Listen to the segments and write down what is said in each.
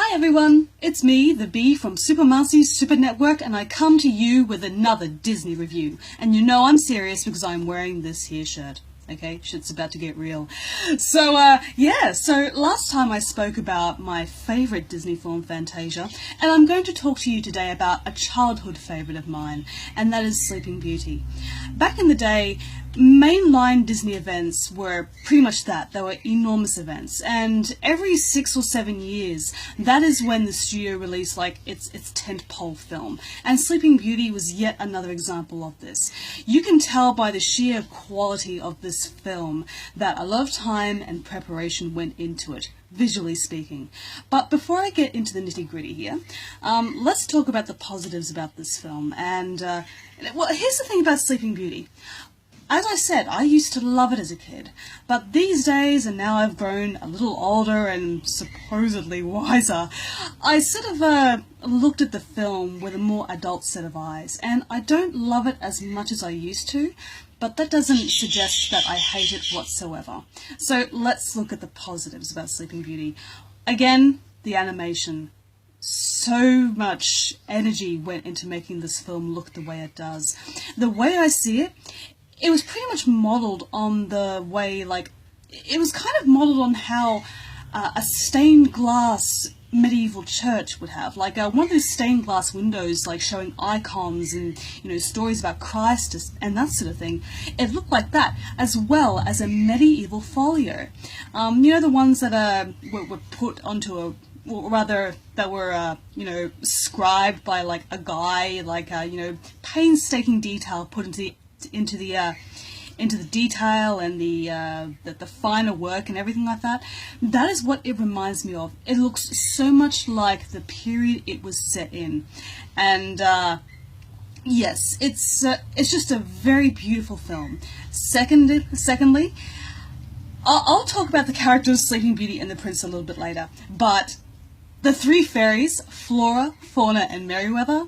Hi everyone, it's me, the Bee from Super Marcy's Super Network, and I come to you with another Disney review. And you know I'm serious because I'm wearing this here shirt. Okay, shit's about to get real. So last time I spoke about my favourite Disney film, Fantasia, and I'm going to talk to you today about a childhood favourite of mine, and that is Sleeping Beauty. Back in the day, mainline Disney events were pretty much that. They were enormous events, and every 6 or 7 years, that is when the studio released like its tentpole film, and Sleeping Beauty was yet another example of this. You can tell by the sheer quality of this film that a lot of time and preparation went into it, visually speaking. But before I get into the nitty-gritty here, let's talk about the positives about this film. And well, here's the thing about Sleeping Beauty. As I said, I used to love it as a kid, but these days, and now I've grown a little older and supposedly wiser, I sort of looked at the film with a more adult set of eyes, and I don't love it as much as I used to, but that doesn't suggest that I hate it whatsoever. So let's look at the positives about Sleeping Beauty. Again, the animation. So much energy went into making this film look the way it does. The way I see it, it was pretty much modelled on the way, like, it was kind of modelled on how a stained glass medieval church would have, like one of those stained glass windows, like showing icons and, you know, stories about Christ and that sort of thing. It looked like that, as well as a medieval folio. You know, the ones that were put onto a, or rather, that were, you know, scribed by like a guy, like, you know, painstaking detail put into the detail and the finer work and everything like that. That is what it reminds me of. It looks so much like the period it was set in, and yes, it's just a very beautiful film. Secondly, I'll talk about the characters of Sleeping Beauty and the Prince a little bit later, but the three fairies, Flora, Fauna, and Merryweather,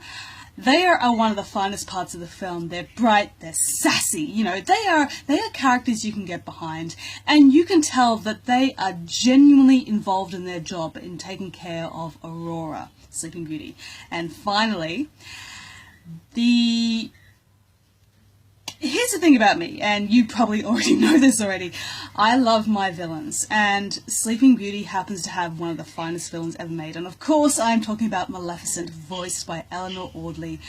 they are one of the finest parts of the film. They're bright, they're sassy, you know, they are characters you can get behind, and you can tell that they are genuinely involved in their job in taking care of Aurora, Sleeping Beauty. And finally, here's the thing about me, and you probably already know this already. I love my villains, and Sleeping Beauty happens to have one of the finest villains ever made. And of course, I'm talking about Maleficent, voiced by Eleanor Audley.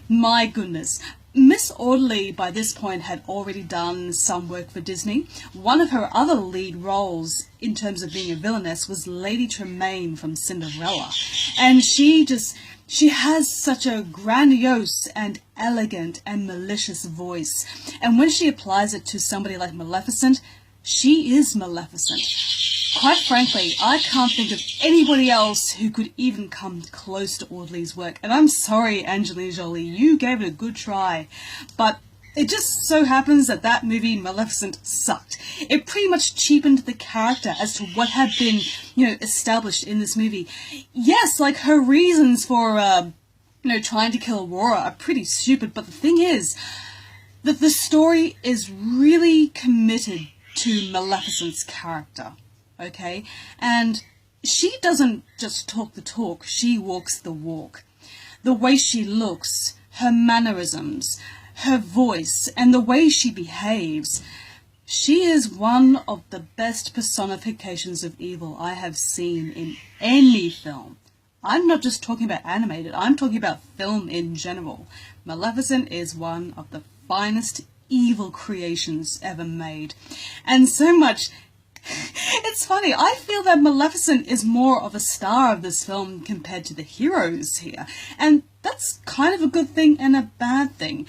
My goodness. Miss Audley, by this point, had already done some work for Disney. One of her other lead roles, in terms of being a villainess, was Lady Tremaine from Cinderella. And she has such a grandiose and elegant and malicious voice. And when she applies it to somebody like Maleficent, she is Maleficent. Quite frankly, I can't think of anybody else who could even come close to Audley's work. And I'm sorry, Angelina Jolie, you gave it a good try. But it just so happens that that movie, Maleficent, sucked. It pretty much cheapened the character as to what had been, you know, established in this movie. Yes, like, her reasons for, you know, trying to kill Aurora are pretty stupid, but the thing is that the story is really committed to Maleficent's character, okay? And she doesn't just talk the talk, she walks the walk. The way she looks, her mannerisms, her voice, and the way she behaves. She is one of the best personifications of evil I have seen in any film. I'm not just talking about animated, I'm talking about film in general. Maleficent is one of the finest evil creations ever made. And so much... It's funny, I feel that Maleficent is more of a star of this film compared to the heroes here. And that's kind of a good thing and a bad thing.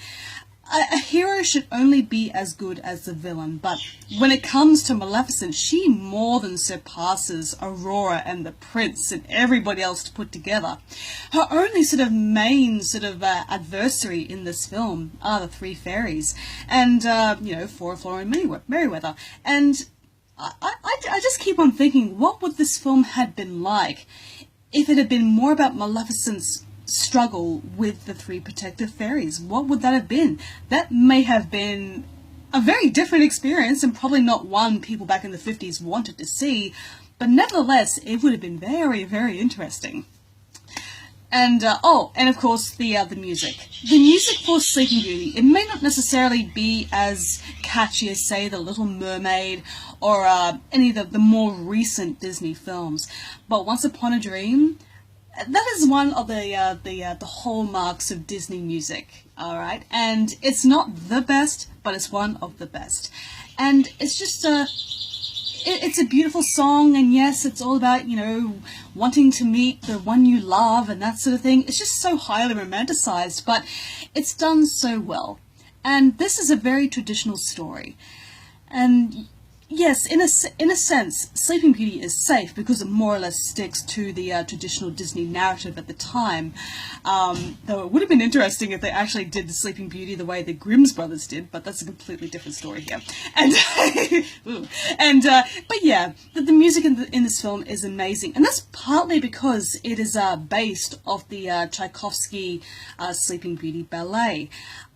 A hero should only be as good as the villain, but when it comes to Maleficent, she more than surpasses Aurora and the Prince and everybody else to put together. Her only sort of main sort of adversary in this film are the three fairies, and, you know, Flora, and Merryweather. And I just keep on thinking, what would this film have been like if it had been more about Maleficent's struggle with the three protective fairies? What would that have been? That may have been a very different experience, and probably not one people back in the 50s wanted to see, but nevertheless, it would have been very, very interesting. And, and of course, the music. The music for Sleeping Beauty, it may not necessarily be as catchy as, say, The Little Mermaid or any of the more recent Disney films, but Once Upon a Dream, that is one of the hallmarks of Disney music, alright? And it's not the best, but it's one of the best. And it's just it's a beautiful song, and yes, it's all about, you know, wanting to meet the one you love and that sort of thing. It's just so highly romanticized, but it's done so well. And this is a very traditional story. And yes, in a sense, Sleeping Beauty is safe because it more or less sticks to the traditional Disney narrative at the time. Though it would have been interesting if they actually did the Sleeping Beauty the way the Grimm's brothers did, but that's a completely different story here. And but yeah, the music in this film is amazing, and that's partly because it is based off the Tchaikovsky Sleeping Beauty ballet.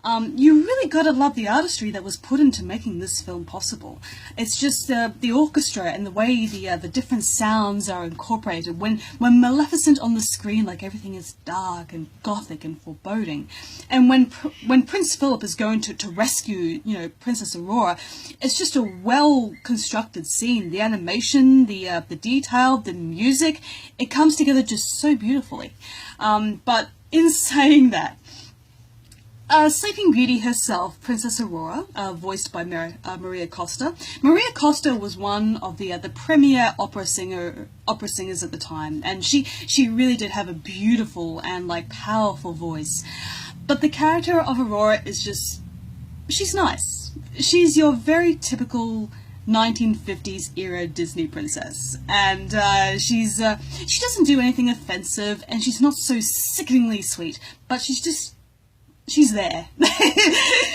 You really gotta love the artistry that was put into making this film possible. It's just the orchestra and the way the different sounds are incorporated. When Maleficent on the screen, like everything is dark and gothic and foreboding, and when Prince Philip is going to rescue, you know, Princess Aurora, it's just a well constructed scene. The animation, the detail, the music, it comes together just so beautifully. But in saying that, Sleeping Beauty herself, Princess Aurora, voiced by Maria Costa. Maria Costa was one of the premier opera singers at the time, and she really did have a beautiful and like powerful voice. But the character of Aurora is just, she's nice. She's your very typical 1950s era Disney princess, and she doesn't do anything offensive, and she's not so sickeningly sweet, but she's there.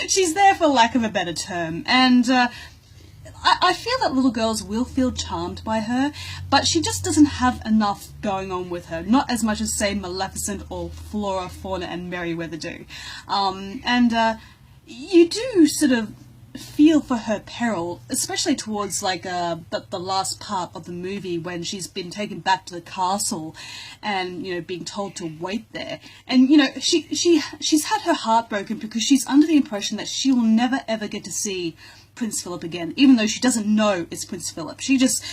She's there for lack of a better term, and I feel that little girls will feel charmed by her, but she just doesn't have enough going on with her, not as much as, say, Maleficent or Flora, Fauna and Merryweather do. You do sort of feel for her peril, especially towards like the last part of the movie when she's been taken back to the castle and, you know, being told to wait there. And, you know, she's had her heart broken because she's under the impression that she will never ever get to see Prince Philip again, even though she doesn't know it's Prince Philip. She just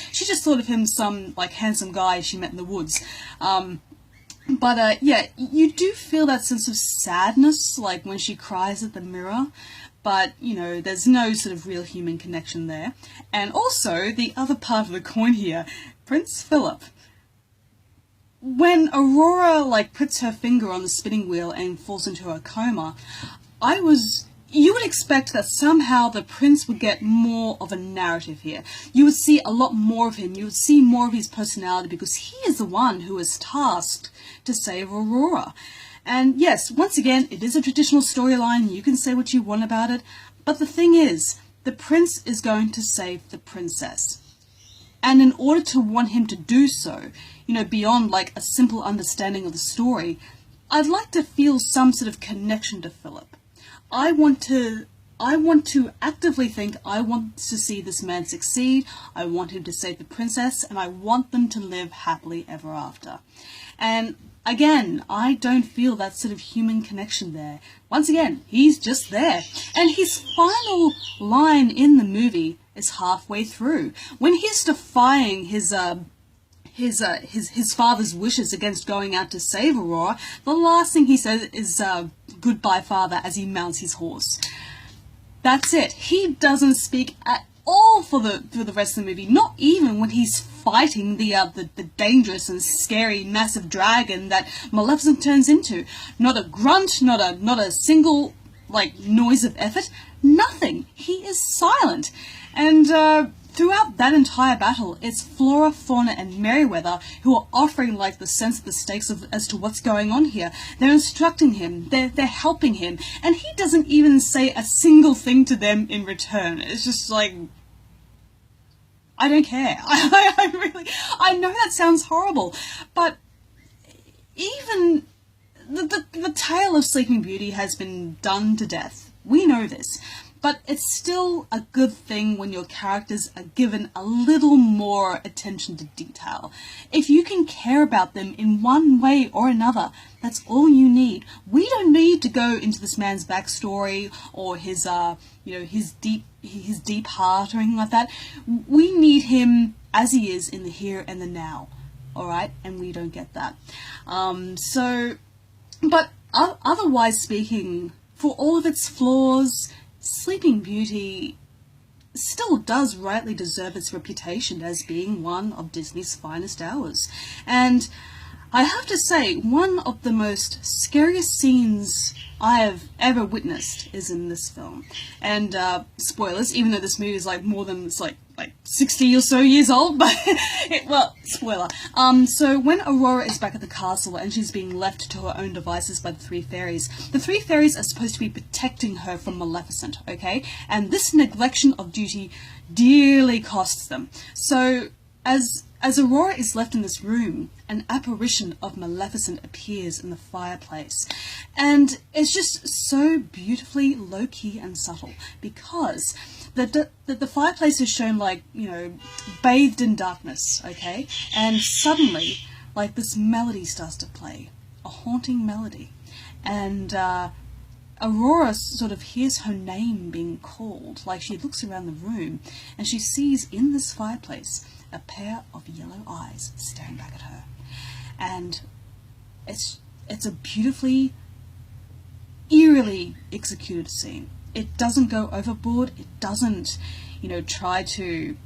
thought of him some like handsome guy she met in the woods. Yeah, you do feel that sense of sadness, like when she cries at the mirror, but, you know, there's no sort of real human connection there. And also, the other part of the coin here, Prince Philip. When Aurora, like, puts her finger on the spinning wheel and falls into a coma, you would expect that somehow the prince would get more of a narrative here. You would see a lot more of him. You would see more of his personality because he is the one who is tasked to save Aurora. And yes, once again, it is a traditional storyline. You can say what you want about it. But the thing is, the prince is going to save the princess. And in order to want him to do so, you know, beyond like a simple understanding of the story, I'd like to feel some sort of connection to Philip. I want to actively think I want to see this man succeed, I want him to save the princess, and I want them to live happily ever after. And again, I don't feel that sort of human connection there. Once again, he's just there. And his final line in the movie is halfway through, when he's defying his father's wishes against going out to save Aurora. The last thing he says is, "Goodbye, father," as he mounts his horse. That's it. He doesn't speak at all for the rest of the movie. Not even when he's fighting the dangerous and scary massive dragon that Maleficent turns into. Not a grunt, not a single like noise of effort. Nothing. He is silent. And throughout that entire battle, it's Flora, Fauna, and Merryweather who are offering like the sense of the stakes as to what's going on here. They're instructing him, they're helping him, and he doesn't even say a single thing to them in return. It's just like, I don't care. I know that sounds horrible, but even the tale of Sleeping Beauty has been done to death. We know this. but it's still a good thing when your characters are given a little more attention to detail. If you can care about them in one way or another, that's all you need. We don't need to go into this man's backstory or his his deep heart or anything like that. We need him as he is in the here and the now. Alright, and we don't get that. But otherwise speaking, for all of its flaws, Sleeping Beauty still does rightly deserve its reputation as being one of Disney's finest hours. And I have to say, one of the most scariest scenes I have ever witnessed is in this film. And spoilers, even though this movie is like 60 or so years old, but well, spoiler. So when Aurora is back at the castle and she's being left to her own devices by the three fairies are supposed to be protecting her from Maleficent, okay? And this neglection of duty dearly costs them. So as Aurora is left in this room, an apparition of Maleficent appears in the fireplace. And it's just so beautifully low-key and subtle, because the fireplace is shown like, bathed in darkness, okay? And suddenly, like, this melody starts to play, a haunting melody. And Aurora sort of hears her name being called, like she looks around the room, and she sees in this fireplace a pair of yellow eyes staring back at her. And it's a beautifully, eerily executed scene. It doesn't go overboard. It doesn't, try to,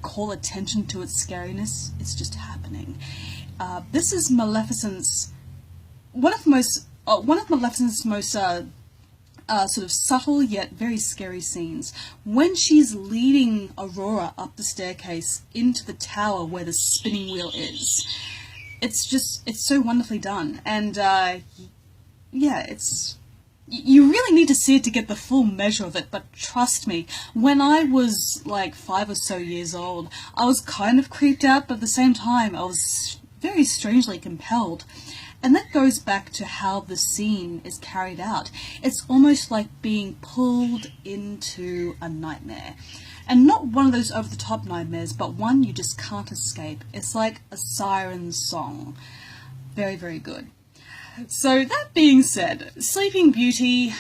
call attention to its scariness. It's just happening. This is Maleficent's, one of Maleficent's most sort of subtle yet very scary scenes. When she's leading Aurora up the staircase into the tower where the spinning wheel is. It's so wonderfully done. And yeah, you really need to see it to get the full measure of it, but trust me, when I was like 5 or so years old, I was kind of creeped out, but at the same time I was very strangely compelled. And that goes back to how the scene is carried out. It's almost like being pulled into a nightmare. And not one of those over-the-top nightmares, but one you just can't escape. It's like a siren song. Very, very good. So that being said, Sleeping Beauty,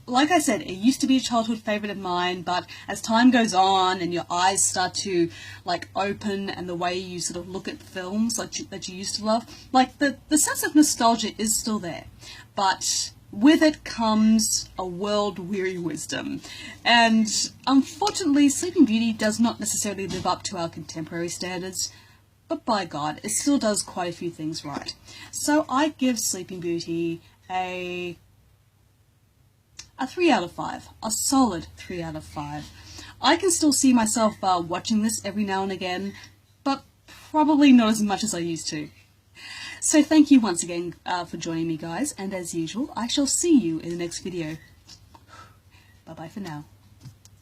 like I said, it used to be a childhood favourite of mine, but as time goes on and your eyes start to like open and the way you sort of look at films that you used to love, like the sense of nostalgia is still there, but with it comes a world-weary wisdom. And unfortunately, Sleeping Beauty does not necessarily live up to our contemporary standards, but by God, it still does quite a few things right. So I give Sleeping Beauty a 3 out of 5. A solid 3 out of 5. I can still see myself watching this every now and again, but probably not as much as I used to. So thank you once again for joining me, guys, and as usual, I shall see you in the next video. Bye-bye for now.